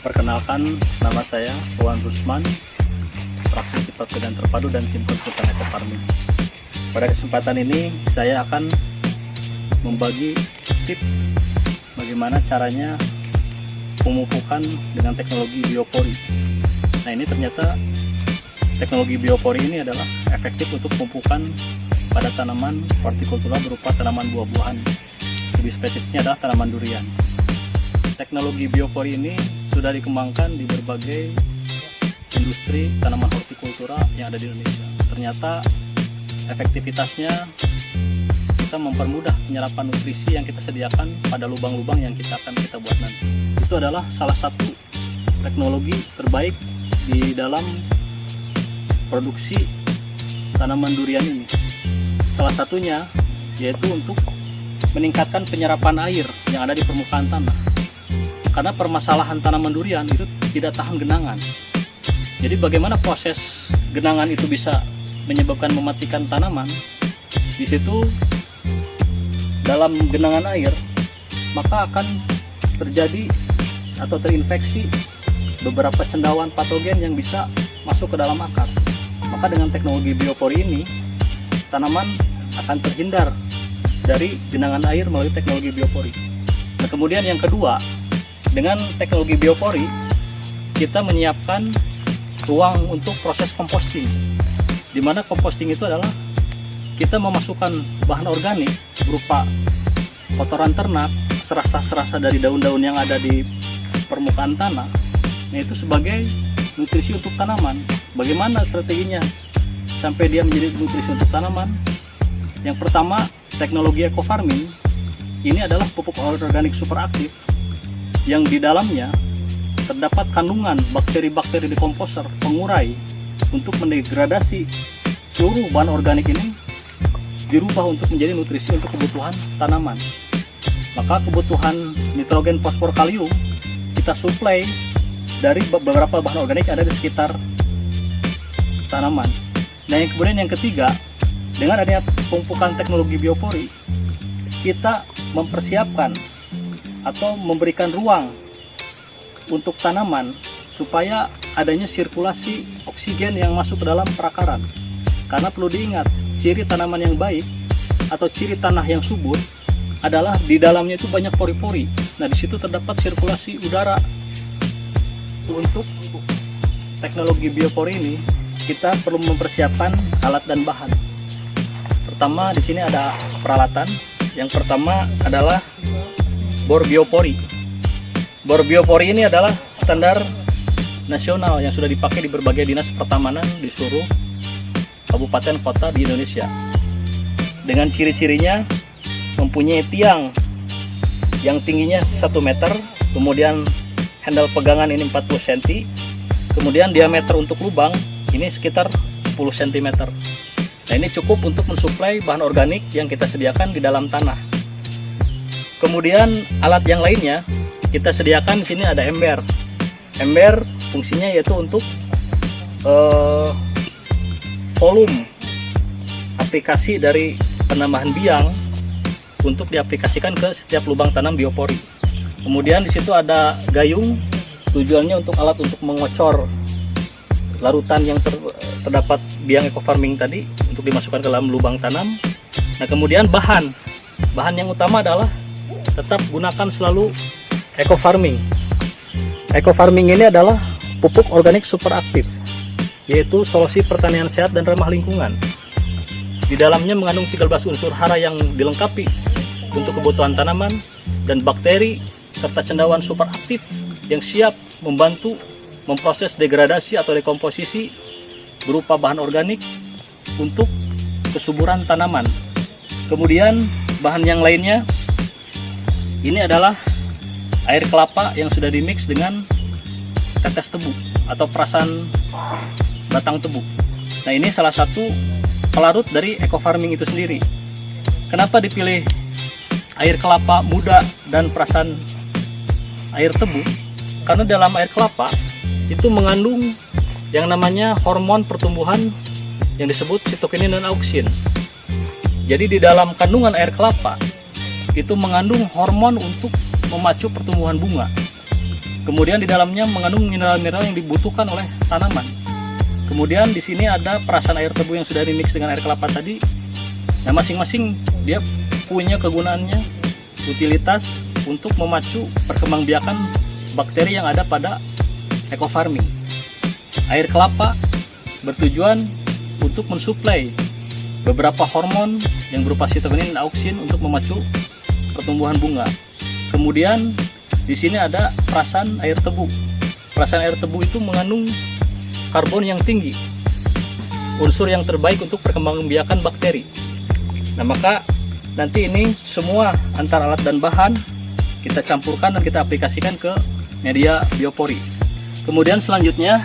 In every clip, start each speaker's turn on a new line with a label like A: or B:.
A: Perkenalkan, nama saya Wawan Rusman, praktisi pertanian terpadu dan tim konsultan ekofarming. Pada kesempatan ini saya akan membagi tips bagaimana caranya pemupukan dengan teknologi biopori. Nah, ini ternyata teknologi biopori ini adalah efektif untuk pemupukan pada tanaman hortikultura berupa tanaman buah-buahan. Lebih spesifiknya adalah tanaman durian. Teknologi biopori ini sudah dikembangkan di berbagai industri tanaman hortikultura yang ada di Indonesia. Ternyata efektivitasnya kita mempermudah penyerapan nutrisi yang kita sediakan pada lubang-lubang yang kita buat nanti. Itu adalah salah satu teknologi terbaik di dalam produksi tanaman durian ini. Salah satunya yaitu untuk meningkatkan penyerapan air yang ada di permukaan tanah. Karena permasalahan tanaman durian itu tidak tahan genangan. Jadi bagaimana proses genangan itu bisa menyebabkan mematikan tanaman? Di situ dalam genangan air maka akan terjadi atau terinfeksi beberapa cendawan patogen yang bisa masuk ke dalam akar. Maka dengan teknologi biopori ini tanaman akan terhindar dari genangan air melalui teknologi biopori. Nah, kemudian yang kedua, dengan teknologi biopori kita menyiapkan ruang untuk proses composting, di mana composting itu adalah kita memasukkan bahan organik berupa kotoran ternak, serasa-serasa dari daun-daun yang ada di permukaan tanah, yaitu sebagai nutrisi untuk tanaman. Bagaimana strateginya sampai dia menjadi nutrisi untuk tanaman? Yang pertama, teknologi ekofarming ini adalah pupuk organik superaktif yang di dalamnya terdapat kandungan bakteri-bakteri dekomposer pengurai untuk mendegradasi seluruh bahan organik ini dirubah untuk menjadi nutrisi untuk kebutuhan tanaman. Maka kebutuhan nitrogen, fosfor, kalium kita suplai dari beberapa bahan organik yang ada di sekitar tanaman. Nah, kemudian yang ketiga, dengan adanya pemupukan teknologi biopori, kita mempersiapkan atau memberikan ruang untuk tanaman supaya adanya sirkulasi oksigen yang masuk ke dalam perakaran. Karena perlu diingat, ciri tanaman yang baik atau ciri tanah yang subur adalah di dalamnya itu banyak pori-pori. Nah, di situ terdapat sirkulasi udara. Untuk teknologi biopori ini kita perlu mempersiapkan alat dan bahan. Pertama, di sini ada peralatan. Yang pertama adalah bor biopori. Bor biopori ini adalah standar nasional yang sudah dipakai di berbagai dinas pertamanan di seluruh kabupaten kota di Indonesia. Dengan ciri-cirinya mempunyai tiang yang tingginya 1 meter, kemudian handle pegangan ini 40 cm, kemudian diameter untuk lubang ini sekitar 10 cm. Nah, ini cukup untuk mensuplai bahan organik yang kita sediakan di dalam tanah. Kemudian alat yang lainnya kita sediakan di sini ada ember. Ember fungsinya yaitu untuk volume aplikasi dari penambahan biang untuk diaplikasikan ke setiap lubang tanam biopori. Kemudian di situ ada gayung, tujuannya untuk alat untuk mengocor larutan yang terdapat biang ekofarming tadi untuk dimasukkan ke dalam lubang tanam. Nah, kemudian bahan yang utama adalah tetap gunakan selalu ekofarming. Ekofarming ini adalah pupuk organik superaktif, yaitu solusi pertanian sehat dan ramah lingkungan. Di dalamnya mengandung 13 unsur hara yang dilengkapi untuk kebutuhan tanaman dan bakteri serta cendawan superaktif yang siap membantu memproses degradasi atau dekomposisi berupa bahan organik untuk kesuburan tanaman. Kemudian bahan yang lainnya ini adalah air kelapa yang sudah dimix dengan tetes tebu atau perasan batang tebu. Nah, ini salah satu pelarut dari ekofarming itu sendiri. Kenapa dipilih air kelapa muda dan perasan air tebu? Karena dalam air kelapa itu mengandung yang namanya hormon pertumbuhan yang disebut sitokinin dan auksin. Jadi di dalam kandungan air kelapa itu mengandung hormon untuk memacu pertumbuhan bunga. Kemudian di dalamnya mengandung mineral-mineral yang dibutuhkan oleh tanaman. Kemudian di sini ada perasan air tebu yang sudah dimix dengan air kelapa tadi. Nah, masing-masing dia punya kegunaannya, utilitas untuk memacu perkembangbiakan bakteri yang ada pada ekofarming. Air kelapa bertujuan untuk mensuplai beberapa hormon yang berupa sitokin dan auksin untuk memacu pertumbuhan bunga. Kemudian di sini ada perasan air tebu. Perasan air tebu itu mengandung karbon yang tinggi, unsur yang terbaik untuk perkembangbiakan bakteri. Nah, maka nanti ini semua antara alat dan bahan kita campurkan dan kita aplikasikan ke media biopori. Kemudian selanjutnya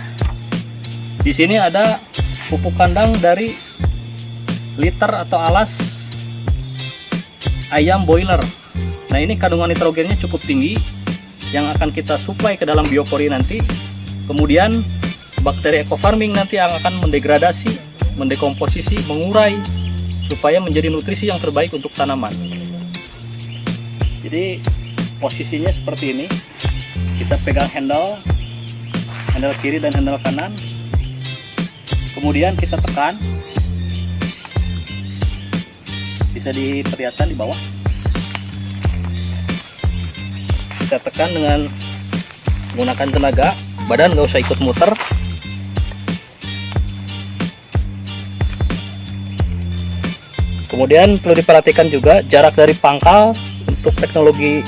A: di sini ada pupuk kandang dari liter atau alas ayam boiler. Nah, ini kandungan nitrogennya cukup tinggi yang akan kita suplai ke dalam biopori nanti. Kemudian bakteri ekofarming nanti akan mendegradasi, mendekomposisi, mengurai supaya menjadi nutrisi yang terbaik untuk tanaman. Jadi posisinya seperti ini. Kita pegang handle kiri dan handle kanan. Kemudian kita tekan. Bisa diperlihatkan di bawah. Kita tekan dengan menggunakan tenaga, badan nggak usah ikut muter. Kemudian perlu diperhatikan juga jarak dari pangkal untuk teknologi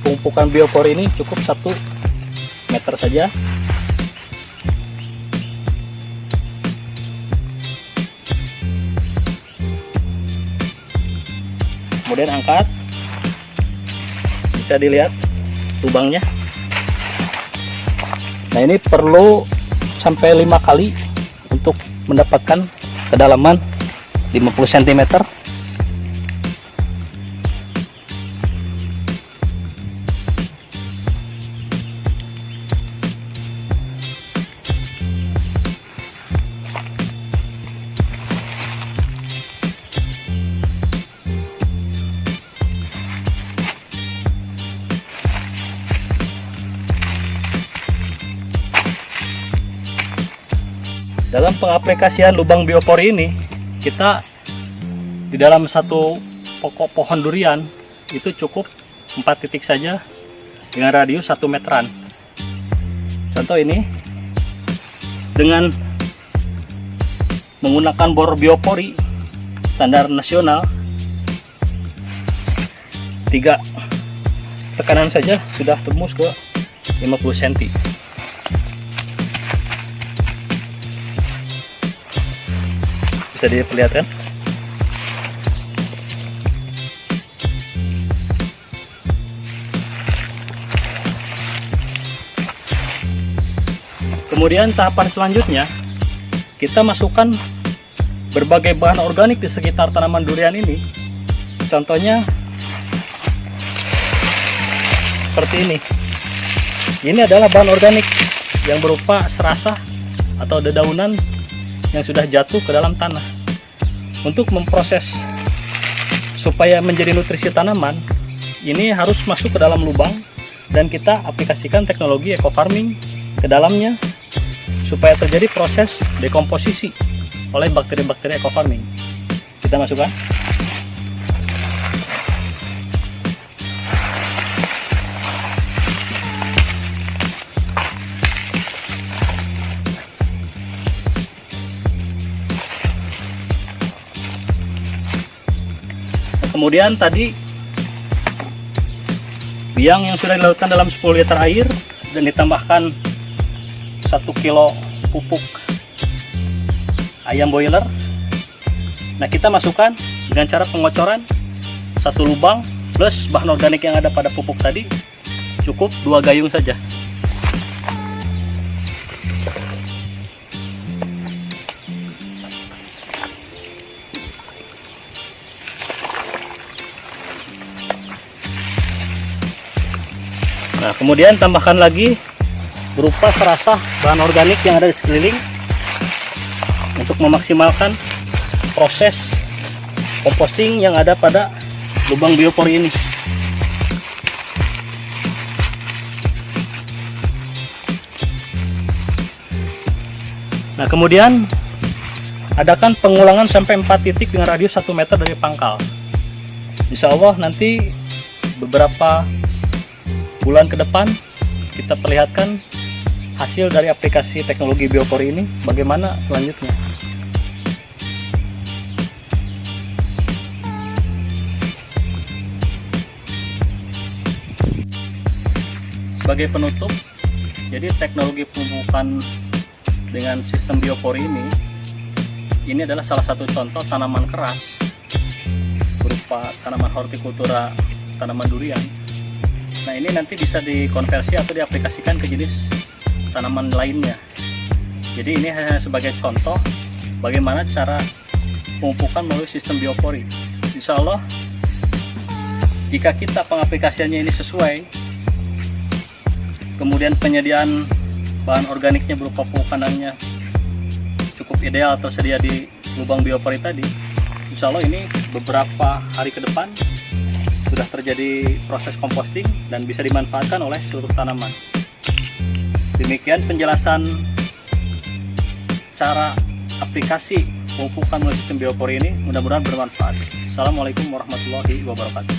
A: pemupukan biopori ini cukup 1 meter saja. Kemudian angkat, bisa dilihat lubangnya. Nah, ini perlu sampai 5 kali untuk mendapatkan kedalaman 50 cm. Dalam pengaplikasian lubang biopori ini, kita di dalam satu pokok pohon durian itu cukup 4 titik saja dengan radius 1 meteran. Contoh ini, dengan menggunakan bor biopori standar nasional 3 tekanan saja sudah tembus ke 50 cm. Bisa diperlihatkan. Kemudian tahapan selanjutnya kita masukkan berbagai bahan organik di sekitar tanaman durian ini. Contohnya seperti ini. Ini adalah bahan organik yang berupa serasah atau dedaunan yang sudah jatuh ke dalam tanah. Untuk memproses supaya menjadi nutrisi tanaman, ini harus masuk ke dalam lubang dan kita aplikasikan teknologi ekofarming ke dalamnya supaya terjadi proses dekomposisi oleh bakteri-bakteri ekofarming. Kita masukkan. Kemudian tadi biang yang sudah dilarutkan dalam 10 liter air dan ditambahkan 1 kilo pupuk ayam boiler. Nah, kita masukkan dengan cara pengocoran 1 lubang plus bahan organik yang ada pada pupuk tadi, cukup 2 gayung saja. Nah, kemudian tambahkan lagi berupa serasah bahan organik yang ada di sekeliling untuk memaksimalkan proses composting yang ada pada lubang biopori ini. Nah, kemudian adakan pengulangan sampai 4 titik dengan radius 1 meter dari pangkal. Insya Allah nanti beberapa bulan ke depan kita perlihatkan hasil dari aplikasi teknologi biopori ini bagaimana selanjutnya. Sebagai penutup, jadi teknologi pemupukan dengan sistem biopori ini adalah salah satu contoh tanaman keras berupa tanaman hortikultura, tanaman durian. Nah, ini nanti bisa dikonversi atau diaplikasikan ke jenis tanaman lainnya. Jadi ini hanya sebagai contoh bagaimana cara pemupukan melalui sistem biopori. Insya Allah, jika kita pengaplikasiannya ini sesuai, kemudian penyediaan bahan organiknya berupa pupuk kandangnya cukup ideal tersedia di lubang biopori tadi, insya Allah ini beberapa hari ke depan sudah terjadi proses composting dan bisa dimanfaatkan oleh seluruh tanaman. Demikian penjelasan cara aplikasi pemupukan melalui sistem biopori ini, mudah-mudahan bermanfaat. Assalamualaikum warahmatullahi wabarakatuh.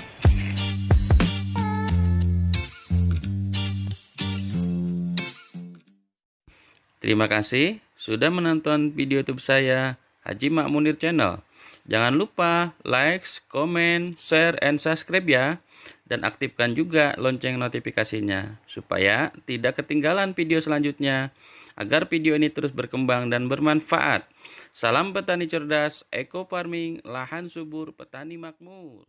B: Terima kasih sudah menonton video YouTube saya, Haji Mak Munir Channel. Jangan lupa like, comment, share, and subscribe ya. Dan aktifkan juga lonceng notifikasinya supaya tidak ketinggalan video selanjutnya, agar video ini terus berkembang dan bermanfaat. Salam petani cerdas, eco farming, lahan subur, petani makmur.